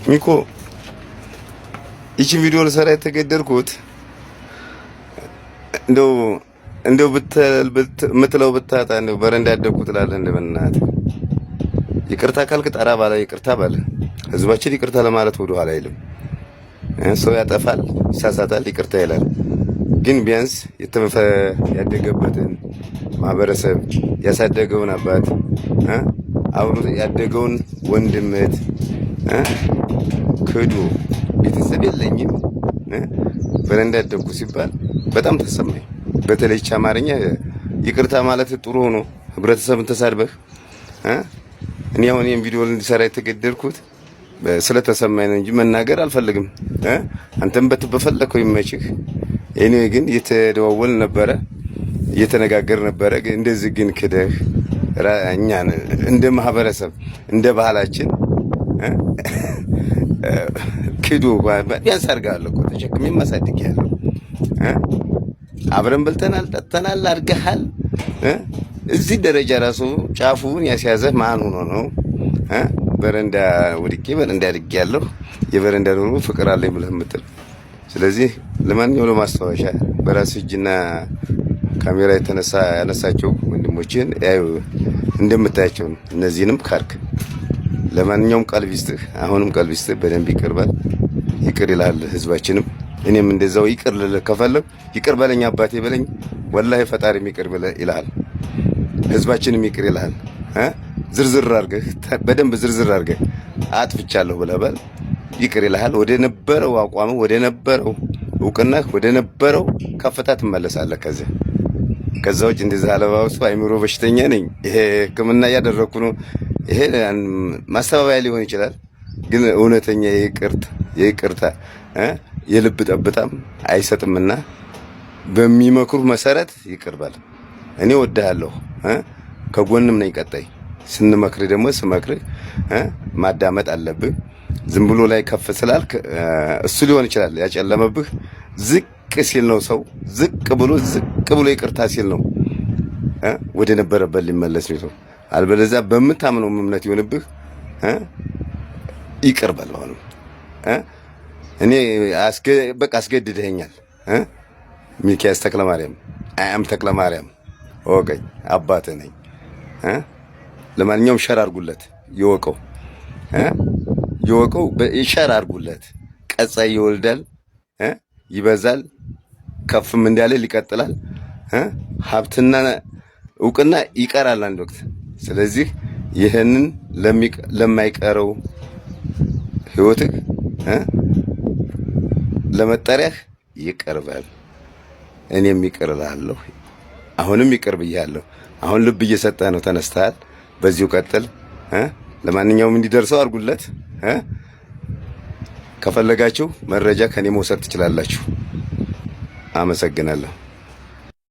ሚኮ ይቺን ቪዲዮ ልሰራ የተገደድኩት እንደው ምትለው ብታጣ እንደው በረንዳ ያደግኩት ትላለህ። እንደምናት ይቅርታ ካልክ ጠራ ባለ ይቅርታ ባለ ህዝባችን ይቅርታ ለማለት ወደ ኋላ አይልም። ሰው ያጠፋል፣ ይሳሳታል፣ ይቅርታ ይላል። ግን ቢያንስ ያደገበትን ማህበረሰብ ያሳደገውን አባት አብሮ ያደገውን ወንድምት ክዱ ቤተሰብ የለኝም በረንዳ ያደግኩ ሲባል በጣም ተሰማኝ። በተለይ አማርኛ ይቅርታ ማለት ጥሩ ሆኖ ህብረተሰብን ተሳድበህ እኔ አሁን ይሄን ቪዲዮ እንዲሰራ የተገደድኩት ስለተሰማኝ ነው እንጂ መናገር አልፈልግም። አንተም በፈለከው ይመችህ። እኔ ግን እየተደዋወል ነበረ እየተነጋገር ነበረ። እንደዚህ ግን ክደህ እኛን እንደ ማህበረሰብ እንደ ባህላችን ክዱ ቢያንስ አድርገሃል እኮ ተሸክሜ ማሳድግ ያለው አብረን በልተናል፣ ጠጥተናል፣ አድርገሃል። እዚህ ደረጃ ራሱ ጫፉን ያስያዘህ ማን ሆኖ ነው? በረንዳ ወድቄ በረንዳ አድጌያለሁ የበረንዳ ኑሮ ፍቅር አለኝ ብለህ የምትል። ስለዚህ ለማንኛውም ለማስታወሻ በራስህ እጅና ካሜራ ያነሳቸው ወንድሞችን ያዩ እንደምታያቸው ነው። እነዚህንም ካርክ ለማንኛውም ቀልቢስትህ አሁንም ቀልቢስትህ በደንብ ይቅርባል። ይቅር ይላል ህዝባችንም። እኔም እንደዛው ይቅር ልልህ ከፈለግ ይቅር በለኝ አባቴ በለኝ። ወላሂ ፈጣሪም ይቅር ይልሃል፣ ህዝባችንም ይቅር ይልሃል። ዝርዝር አድርገህ በደንብ ዝርዝር አድርገህ አጥፍቻለሁ ብለህ በል ይቅር ይልሃል። ወደ ነበረው አቋም፣ ወደ ነበረው እውቅናህ፣ ወደ ነበረው ከፍታ ትመለሳለህ። ከዛ ውጭ እንደዛ አለባበሱ አይምሮ በሽተኛ ነኝ ይሄ ህክምና እያደረኩ ነው ይሄ ማስተባበያ ሊሆን ይችላል። ግን እውነተኛ የይቅርታ የልብ ጠብታም አይሰጥምና በሚመክሩ መሰረት ይቅርባል። እኔ ወድሃለሁ፣ ከጎንም ነኝ። ቀጣይ ስንመክር ደግሞ ስመክር ማዳመጥ አለብህ። ዝም ብሎ ላይ ከፍ ስላልክ እሱ ሊሆን ይችላል ያጨለመብህ። ዝቅ ሲል ነው ሰው ዝቅ ብሎ ይቅርታ ሲል ነው ወደ ነበረበት ሊመለስ ነው። አልበለዚያ በምታምነው እምነት ይሆንብህ ይቅር በል። አሁንም እኔ በቃ አስገድደኸኛል። ሚኪያስ ተክለማርያም አያም ተክለማርያም ወቀኝ አባትህ ነኝ። ለማንኛውም ሸር አድርጉለት፣ ይወቀው ሸር አድርጉለት። ቀጻይ ይወልዳል፣ ይበዛል፣ ከፍም እንዳለ ይቀጥላል። ሀብትና እውቅና ይቀራል አንድ ወቅት። ስለዚህ ይህንን ለማይቀረው ህይወትህ ለመጠሪያህ ይቀርባል። እኔም ይቅር እልሃለሁ። አሁንም ይቅር ብያለሁ። አሁን ልብ እየሰጠህ ነው፣ ተነስተሃል። በዚሁ ቀጥል። ለማንኛውም እንዲደርሰው አድርጉለት። ከፈለጋችሁ መረጃ ከኔ መውሰድ ትችላላችሁ። አመሰግናለሁ።